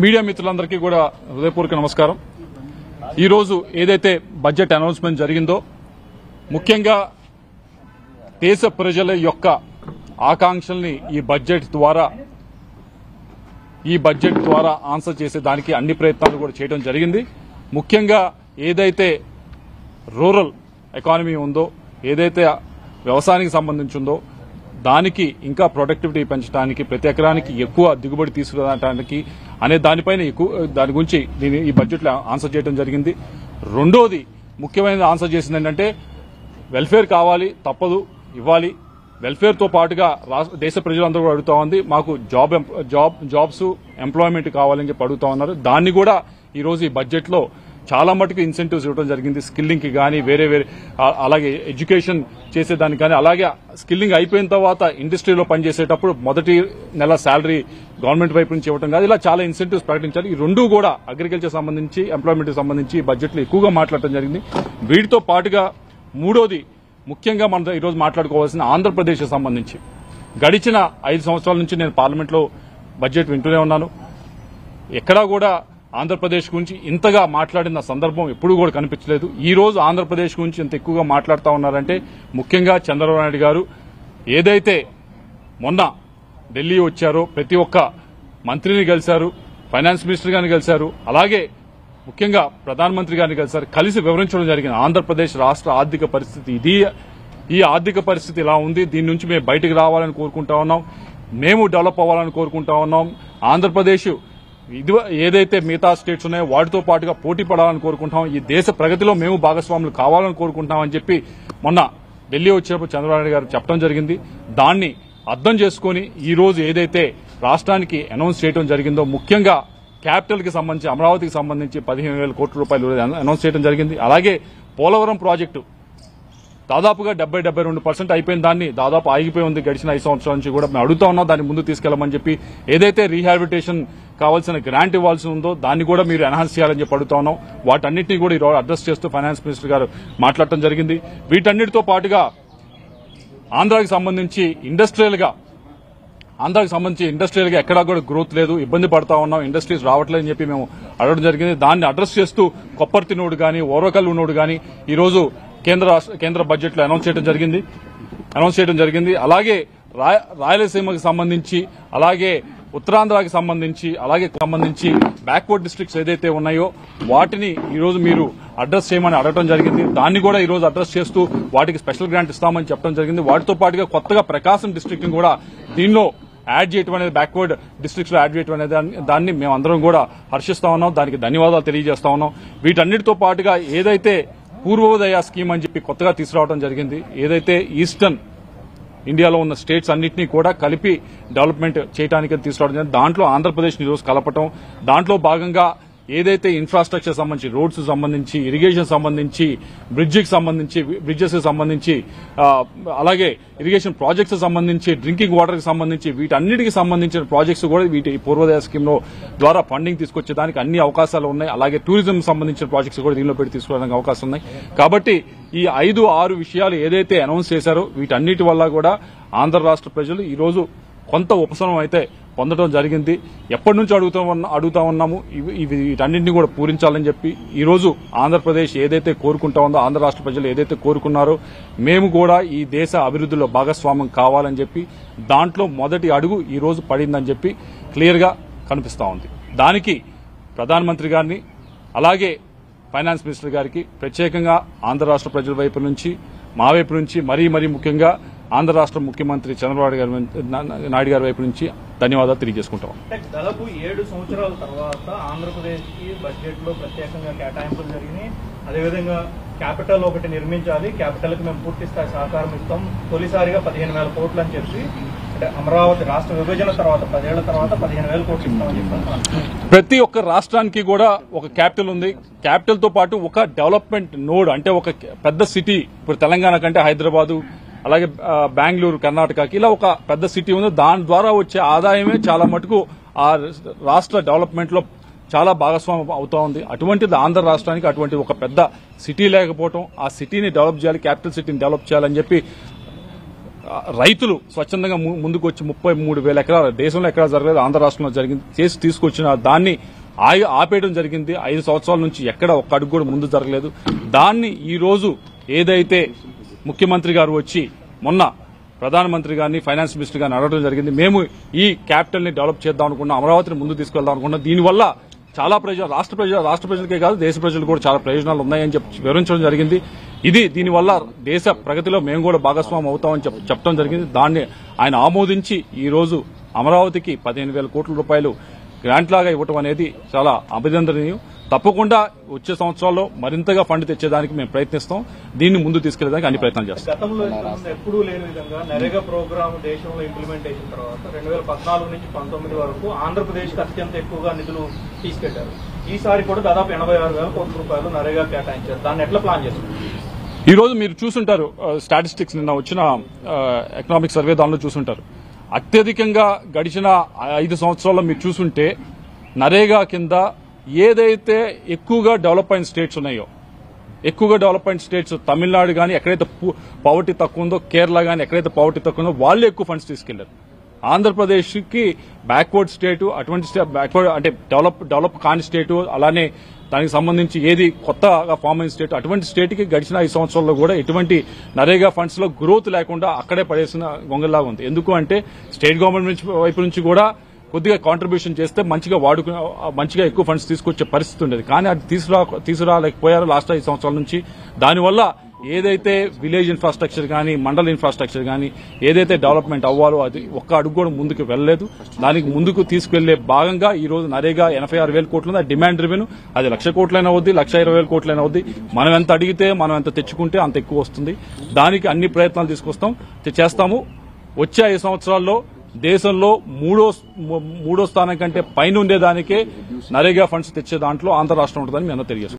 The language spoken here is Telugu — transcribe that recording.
మీడియా మిత్రులందరికీ కూడా హృదయపూర్వక నమస్కారం. ఈరోజు ఏదైతే బడ్జెట్ అనౌన్స్మెంట్ జరిగిందో ముఖ్యంగా దేశ ప్రజల యొక్క ఆకాంక్షల్ని ఈ బడ్జెట్ ద్వారా ఆన్సర్ చేసే దానికి అన్ని ప్రయత్నాలు కూడా చేయడం జరిగింది. ముఖ్యంగా ఏదైతే రూరల్ ఎకానమీ ఉందో, ఏదైతే వ్యవసాయానికి సంబంధించి ఉందో దానికి ఇంకా ప్రొడక్టివిటీ పెంచడానికి, ప్రతి ఎకరానికి ఎక్కువ దిగుబడి తీసుకురావడానికి అనే దాని గురించి ఈ బడ్జెట్లో ఆన్సర్ చేయడం జరిగింది. రెండోది ముఖ్యమైన ఆన్సర్ చేసింది ఏంటంటే వెల్ఫేర్ కావాలి, తప్పదు, ఇవ్వాలి. వెల్ఫేర్తో పాటుగా దేశ ప్రజలందరూ కూడా అడుగుతా ఉంది, మాకు జాబ్స్ ఎంప్లాయ్మెంట్ కావాలని చెప్పి అడుగుతా ఉన్నారు. దాన్ని కూడా ఈరోజు ఈ బడ్జెట్లో చాలా మటుకు ఇన్సెంటివ్స్ ఇవ్వడం జరిగింది. స్కిల్లింగ్ కి కానీ వేరే అలాగే ఎడ్యుకేషన్ చేసేదానికి కానీ, అలాగే స్కిల్లింగ్ అయిపోయిన తర్వాత ఇండస్ట్రీలో పనిచేసేటప్పుడు మొదటి నెల శాలరీ గవర్నమెంట్ వైపు నుంచి ఇవ్వడం కాదు, ఇలా చాలా ఇన్సెంటివ్స్ ప్రకటించారు. ఈ రెండు కూడా అగ్రికల్చర్ సంబంధించి, ఎంప్లాయ్మెంట్ సంబంధించి బడ్జెట్లో ఎక్కువగా మాట్లాడటం జరిగింది. వీటితో పాటుగా మూడోది ముఖ్యంగా మనం ఈరోజు మాట్లాడుకోవాల్సిన ఆంధ్రప్రదేశ్ సంబంధించి గడిచిన 5 సంవత్సరాల నుంచి నేను పార్లమెంట్లో బడ్జెట్ వింటూనే ఉన్నాను. ఎక్కడా కూడా ఆంధ్రప్రదేశ్ గురించి ఇంతగా మాట్లాడిన సందర్భం ఎప్పుడూ కూడా కనిపించలేదు. ఈ రోజు ఆంధ్రప్రదేశ్ గురించి ఇంత ఎక్కువగా మాట్లాడుతూ ఉన్నారంటే ముఖ్యంగా చంద్రబాబు నాయుడు గారు ఏదైతే మొన్న ఢిల్లీ వచ్చారో ప్రతి ఒక్క మంత్రిని కలిశారు, ఫైనాన్స్ మినిస్టర్ గారిని కలిశారు, అలాగే ముఖ్యంగా ప్రధానమంత్రి గారిని కలిశారు. కలిసి వివరించడం జరిగింది ఆంధ్రప్రదేశ్ రాష్ట్ర ఆర్థిక పరిస్థితి ఇది, ఈ ఆర్థిక పరిస్థితి ఇలా ఉంది, దీని నుంచి మేము బయటకు రావాలని కోరుకుంటా ఉన్నాం, మేము డెవలప్ అవ్వాలని కోరుకుంటా ఉన్నాం. ఆంధ్రప్రదేశ్ ఇది ఏదైతే మిగతా స్టేట్స్ ఉన్నాయో వాటితో పాటుగా పోటీ పడాలని కోరుకుంటాం, ఈ దేశ ప్రగతిలో మేము భాగస్వాములు కావాలని కోరుకుంటామని చెప్పి మొన్న ఢిల్లీ వచ్చినప్పుడు చంద్రబాబు నాయుడు గారు చెప్పడం జరిగింది. దాన్ని అర్థం చేసుకుని ఈ రోజు ఏదైతే రాష్ట్రానికి అనౌన్స్ చేయడం జరిగిందో ముఖ్యంగా క్యాపిటల్ కి సంబంధించి అమరావతికి సంబంధించి 15,000 కోట్ల రూపాయలు అనౌన్స్ చేయడం జరిగింది. అలాగే పోలవరం ప్రాజెక్టు దాదాపుగా 70-72% అయిపోయిన దాన్ని దాదాపు ఆగిపోయి ఉంది గడిచిన 5 సంవత్సరాల నుంచి కూడా. మేము అడుగుతా ఉన్నాం దాన్ని ముందు తీసుకెళ్లమని చెప్పి. ఏదైతే రీహాబిలిటేషన్ కావాల్సిన గ్రాంట్ ఇవ్వాల్సి ఉందో దాన్ని కూడా మీరు ఎన్హాన్స్ చేయాలని చెప్పి అడుగుతా ఉన్నాం. వాటన్నింటినీ కూడా ఈరోజు అడ్రస్ చేస్తూ ఫైనాన్స్ మినిస్టర్ గారు మాట్లాడటం జరిగింది. వీటన్నిటితో పాటుగా ఆంధ్రాకి సంబంధించి ఇండస్ట్రియల్ గా ఎక్కడా కూడా గ్రోత్ లేదు, ఇబ్బంది పడతా ఉన్నాం, ఇండస్ట్రీస్ రావట్లేదని చెప్పి మేము అడగడం జరిగింది. దాన్ని అడ్రస్ చేస్తూ కొప్పర్తి నోడు గాని, ఓరకల్లు నోడు గాని ఈరోజు కేంద్ర బడ్జెట్ లో అనౌన్స్ చేయడం జరిగింది. అలాగే రాయలసీమకి సంబంధించి, అలాగే ఉత్తరాంధ్రకి సంబంధించి బ్యాక్వర్డ్ డిస్ట్రిక్ట్స్ ఏదైతే ఉన్నాయో వాటిని ఈరోజు మీరు అడ్రస్ చేయమని అడగడం జరిగింది. దాన్ని కూడా ఈరోజు అడ్రస్ చేస్తూ వాటికి స్పెషల్ గ్రాంట్ ఇస్తామని చెప్పడం జరిగింది. వాటితో పాటుగా కొత్తగా ప్రకాశం డిస్ట్రిక్ట్ ని కూడా దీనిలో యాడ్ చేయడం అనేది, బ్యాక్వర్డ్ డిస్ట్రిక్ట్స్ లో యాడ్ చేయడం అనేది దాన్ని మేమందరం కూడా హర్షిస్తా ఉన్నాం, దానికి ధన్యవాదాలు తెలియజేస్తా ఉన్నాం. వీటన్నిటితో పాటుగా ఏదైతే పూర్వోదయ స్కీమ్ అని చెప్పి కొత్తగా తీసుకురావడం జరిగింది, ఏదైతే ఈస్టర్న్ ఇండియాలో ఉన్న స్టేట్స్ అన్నింటినీ కూడా కలిపి డెవలప్మెంట్ చేయడానికి తీసుకురావడం జరిగింది. దాంట్లో ఆంధ్రప్రదేశ్ ఈరోజు కలపటం, దాంట్లో భాగంగా ఏదైతే ఇన్ఫ్రాస్ట్రక్చర్ సంబంధించి, రోడ్స్ సంబంధించి, ఇరిగేషన్ సంబంధించి, బ్రిడ్జెస్ సంబంధించి, అలాగే ఇరిగేషన్ ప్రాజెక్ట్స్ సంబంధించి, డ్రింకింగ్ వాటర్ కి సంబంధించి వీటన్నిటికి సంబంధించిన ప్రాజెక్ట్స్ కూడా వీటి పూర్వోదయ స్కీమ్ లో ద్వారా ఫండింగ్ తీసుకొచ్చేదానికి అన్ని అవకాశాలు ఉన్నాయి. అలాగే టూరిజం సంబంధించిన ప్రాజెక్ట్స్ కూడా దీనిలో పెట్టి తీసుకోవడానికి అవకాశం ఉన్నాయి. కాబట్టి ఈ 5-6 విషయాలు ఏదైతే అనౌన్స్ చేశారో వీటన్నిటి వల్ల కూడా ఆంధ్ర రాష్ట్ర ప్రజలు ఈరోజు కొంత ఉపశమనం అయితే పొందడం జరిగింది. ఎప్పటి నుంచి అడుగుతా ఉన్నాము, వీటన్నింటినీ కూడా పూరించాలని చెప్పి ఈరోజు ఆంధ్రప్రదేశ్ ఏదైతే కోరుకుంటా ఉందో, ఆంధ్ర రాష్ట్ర ప్రజలు ఏదైతే కోరుకున్నారో మేము కూడా ఈ దేశ అభివృద్ధిలో భాగస్వామ్యం కావాలని చెప్పి దాంట్లో మొదటి అడుగు ఈ రోజు పడిందని చెప్పి క్లియర్ గా కనిపిస్తా ఉంది. దానికి ప్రధానమంత్రి గారిని, అలాగే ఫైనాన్స్ మినిస్టర్ గారికి ప్రత్యేకంగా ఆంధ్ర రాష్ట్ర ప్రజల వైపు నుంచి, మా వైపు నుంచి, మరీ ముఖ్యంగా ఆంధ్ర రాష్ట్ర ముఖ్యమంత్రి చంద్రబాబు నాయుడు గారి వైపు నుంచి ధన్యవాదాలు తెలియజేసుకుంటాం. దాదాపు 7 సంవత్సరాల తర్వాత ఆంధ్రప్రదేశ్ కి బడ్జెట్ లో ప్రత్యేకంగా కేటాయింపులు జరిగినాయి. అదేవిధంగా క్యాపిటల్ ఒకటి నిర్మించాలి, క్యాపిటల్ కి మేము పూర్తి స్థాయి సహకారం ఇస్తాం, తొలిసారిగా 15,000 కోట్లు అని చెప్పి, అంటే అమరావతి రాష్ట్ర విభజన తర్వాత 10 ఏళ్ల తర్వాత 15,000 కోట్లు ఇస్తామని చెప్పారు. ప్రతి ఒక్క రాష్ట్రానికి కూడా ఒక క్యాపిటల్ ఉంది. క్యాపిటల్ తో పాటు ఒక డెవలప్మెంట్ నోడ్, అంటే ఒక పెద్ద సిటీ, ఇప్పుడు తెలంగాణ కంటే హైదరాబాదు, అలాగే బెంగళూరు, కర్ణాటకకి ఇలా ఒక పెద్ద సిటీ ఉంది. దాని ద్వారా వచ్చే ఆదాయమే చాలా మటుకు ఆ రాష్ట్ర డెవలప్మెంట్ లో చాలా భాగస్వామ్యం అవుతా ఉంది. అటువంటిది ఆంధ్ర రాష్ట్రానికి అటువంటి ఒక పెద్ద సిటీ లేకపోవడం, ఆ సిటీని డెవలప్ చేయాలి, క్యాపిటల్ సిటీని డెవలప్ చేయాలని చెప్పి రైతులు స్వచ్ఛందంగా ముందుకు వచ్చి 33,000 ఎకరాలు దేశంలో ఎక్కడ జరగలేదు, ఆంధ్ర రాష్ట్రంలో జరిగింది, చేసి తీసుకొచ్చిన దాన్ని ఆపేయడం జరిగింది. 5 సంవత్సరాల నుంచి ఎక్కడ ఒక్క అడుగు కూడా ముందు జరగలేదు. దాన్ని ఈ రోజు ఏదైతే ముఖ్యమంత్రి గారు వచ్చి మొన్న ప్రధానమంత్రి గారిని ఫైనాన్స్ మినిస్టర్ గారిని అడగడం జరిగింది. మేము ఈ క్యాపిటల్ ని డెవలప్ చేద్దాం అనుకున్నాం, అమరావతిని ముందు తీసుకెళ్దాం అనుకున్నాం. దీనివల్ల చాలా రాష్ట్ర ప్రజలకే కాదు దేశ ప్రజలు కూడా చాలా ప్రయోజనాలు ఉన్నాయని చెప్పి వివరించడం జరిగింది. దీనివల్ల దేశ ప్రగతిలో మేము కూడా భాగస్వామ్యం అవుతామని చెప్పడం జరిగింది. దాన్ని ఆయన ఆమోదించి ఈ రోజు అమరావతికి 15,000 కోట్ల రూపాయలు గ్రాంట్ లాగా ఇవ్వడం అనేది చాలా అభినందనీయం. తప్పకుండా వచ్చే సంవత్సరాల్లో మరింతగా ఫండ్ తెచ్చేదానికి మేము ప్రయత్నిస్తాం. దీన్ని ముందు తీసుకెళ్లేదానికి అన్ని ప్రయత్నాలు చేస్తాం. గతంలో ఎప్పుడూ లేని విధంగా నరేగా ప్రోగ్రామ్ దేశంలో ఇంప్లిమెంటేషన్ తర్వాత 2014 నుంచి 19 వరకు ఆంధ్రప్రదేశ్కి అత్యంత ఎక్కువగా నిధులు తీసుకెళ్లారు. ఈసారి కూడా దాదాపు 86,000 కోట్ల రూపాయలు నరేగా కేటాయించారు. దాన్ని ఎట్లా ప్లాన్ చేస్తారు? ఈ రోజు మీరు చూసుంటారు స్టాటిస్టిక్స్, నిన్న వచ్చిన ఎకనామిక్ సర్వే దానిలో చూసుంటారు. అత్యధికంగా గడిచిన 5 సంవత్సరాల్లో మీరు చూసుంటే నరేగా కింద ఏదైతే ఎక్కువగా డెవలప్ అయిన స్టేట్స్ ఉన్నాయో, ఎక్కువగా డెవలప్ అయిన స్టేట్స్ తమిళనాడు గానీ ఎక్కడైతే పావర్టీ తక్కువ ఉందో, కేరళ గానీ ఎక్కడైతే పావర్టీ తక్కువ ఉందో వాళ్ళే ఎక్కువ ఫండ్స్ తీసుకెళ్లారు. ఆంధ్రప్రదేశ్ కి బ్యాక్వర్డ్ స్టేట్, అటువంటి బ్యాక్వర్డ్ అంటే డెవలప్ కాని స్టేట్, అలానే దానికి సంబంధించి ఏది కొత్తగా ఫామ్ అయిన స్టేట్, అటువంటి స్టేట్ కి గడిచిన 5 సంవత్సరాల్లో కూడా ఎటువంటి నరేగా ఫండ్స్ లో గ్రోత్ లేకుండా అక్కడే పడేసిన గొంగల్లాగా ఉంది. ఎందుకు అంటే స్టేట్ గవర్నమెంట్ వైపు నుంచి కూడా కొద్దిగా కాంట్రిబ్యూషన్ చేస్తే మంచిగా ఎక్కువ ఫండ్స్ తీసుకొచ్చే పరిస్థితి ఉండేది. కానీ అది తీసుకురాలేకపోయారు లాస్ట్ 5 సంవత్సరాల నుంచి. దానివల్ల ఏదైతే విలేజ్ ఇన్ఫ్రాస్ట్రక్చర్ గానీ, మండల ఇన్ఫ్రాస్ట్రక్చర్ గానీ ఏదైతే డెవలప్మెంట్ అవ్వాలో అది ఒక్క అడుగు కూడా ముందుకు వెళ్లలేదు. దానికి ముందుకు తీసుకెళ్లే భాగంగా ఈ రోజు నరేగా 86,000 కోట్లు ఉంది. డిమాండ్ రెవెన్యూ అది 1,00,000 కోట్లైనా అవుద్ది, 1,20,000 కోట్లైనా అవుద్ది. మనం ఎంత అడిగితే మనం ఎంత తెచ్చుకుంటే అంత ఎక్కువ వస్తుంది. దానికి అన్ని ప్రయత్నాలు చేస్తాము. వచ్చే 5 సంవత్సరాల్లో దేశంలో మూడో స్థానం కంటే పైన ఉండేదానికే నరేగా ఫండ్స్ తెచ్చే దాంట్లో ఆంధ్ర రాష్ట్రం ఉంటుందని మేము తెలియజేస్తాం.